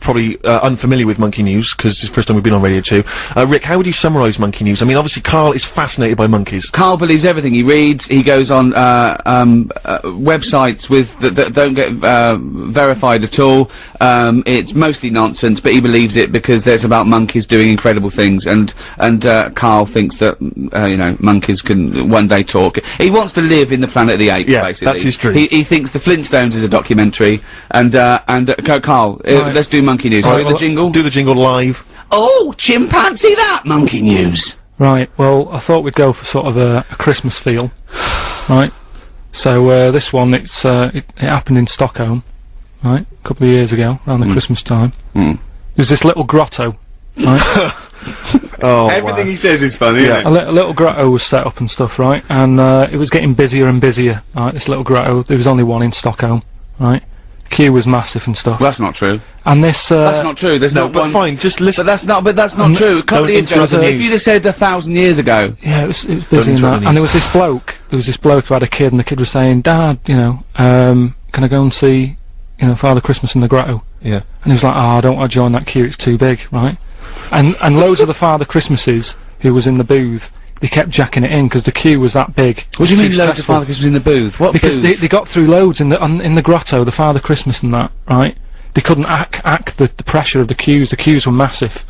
probably unfamiliar with Monkey News, because it's the first time we've been on Radio 2. Rick, how would you summarise Monkey News? I mean, obviously Karl is fascinated by monkeys. Karl believes everything he reads. He goes on websites that don't get verified at all. It's mostly nonsense, but he believes it because there's about monkeys doing incredible things, and Karl thinks that you know, monkeys can one day talk. He wants to live in the Planet of the Apes, basically. That's his dream. He thinks the Flintstones is a documentary, and Karl, let's do Monkey News. Right, the jingle? Do the jingle live. Oh, chimpanzee that! Monkey News! Right, well, I thought we'd go for sort of a Christmas feel, right? So, this one, it happened in Stockholm, right? A couple of years ago, around the Christmas time. There's this little grotto, right? Oh, everything he says is funny, isn't it? A little grotto was set up and stuff, right? And, it was getting busier and busier, right? This little grotto, there was only one in Stockholm, right? Queue was massive and stuff. Well, that's not true. And this, that's not true, there's no, but fine, just listen. But that's not true. A couple of years ago, if you'd have said 1,000 years ago. Yeah, it was busy in that. And there was this bloke who had a kid, and the kid was saying, Dad, you know, can I go and see, you know, Father Christmas in the grotto? Yeah. And he was like, oh, I don't want to join that queue, it's too big, right? And loads of the Father Christmases who was in the booth, they kept jacking it in because the queue was that big. What do you mean loads of Father Christmas in the booth? What because booth? they got through loads in the grotto, the Father Christmas and that, right? They couldn't act the pressure of the queues. The queues were massive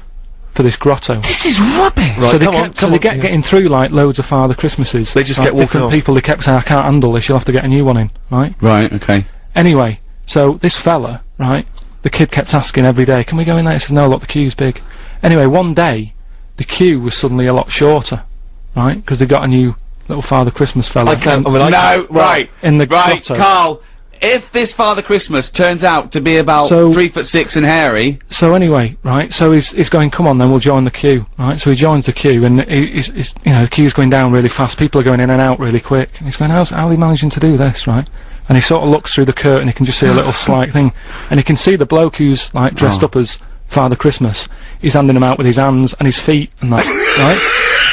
for this grotto. This is rubbish. Right, so they kept getting through like loads of Father Christmases. They just kept walking different on. people. They kept saying, I can't handle this. You'll have to get a new one in, right? Right. Okay. Anyway, so this fella, right? The kid kept asking every day, "Can we go in there?" He said, "No, look, the queue's big." Anyway, one day, the queue was suddenly a lot shorter, right? Because they got a new little Father Christmas fella. Right. In the right, grotto. Karl. If this Father Christmas turns out to be about 3'6" and hairy. So anyway, right, so he's going, come on then, we'll join the queue, right? So he joins the queue, and he's you know, the queue's going down really fast, people are going in and out really quick. And he's going, how's he managing to do this, right? And he sort of looks through the curtain, he can just see a little slight thing, and he can see the bloke who's, like, dressed up as Father Christmas. He's handing him out with his hands and his feet and that, right?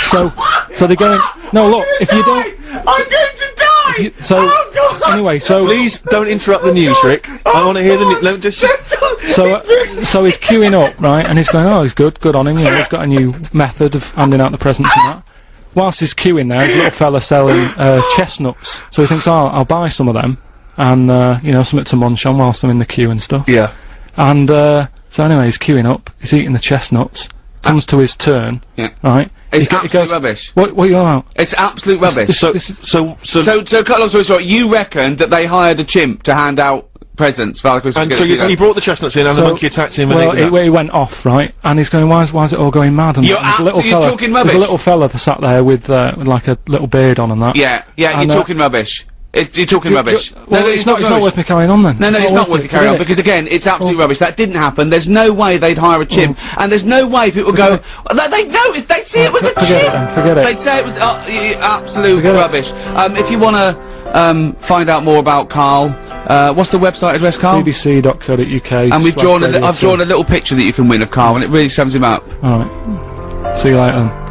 So they're going, no, look, if you don't... I'm going to die! Anyway, so... Please don't interrupt the news, Rick. I want to hear the news. No, just... So he's queuing up, right, and he's going, oh, he's good on him, you know, he's got a new method of handing out the presents and that. Whilst he's queuing there, there's a little fella selling, chestnuts. So he thinks, oh, I'll buy some of them, and, you know, something to munch on whilst I'm in the queue and stuff. Yeah. And, so anyway, he's queuing up, he's eating the chestnuts, comes to his turn, right? It's absolute rubbish. What are you on about? It's absolute rubbish. So cut long story short, you reckon that they hired a chimp to hand out presents for Father Christmas? And so he brought the chestnuts in, and the monkey attacked him, and he went off, right? And he's going, why is it all going mad? And you're talking rubbish. There's a little fella that sat there with like a little beard on and that. Yeah, you're talking rubbish. You're talking rubbish. Well, it's not worth me carrying on then. No, it's not worth you carrying on, because again, it's absolute rubbish. That didn't happen. There's no way they'd hire a chimp, and there's no way people would go, they'd notice, they'd see it was a chimp! Forget it. They'd say it was absolute rubbish. If you wanna, find out more about Karl, what's the website address, Karl? bbc.co.uk. And I've drawn a little picture that you can win of Karl, and it really sums him up. Alright. See you later then.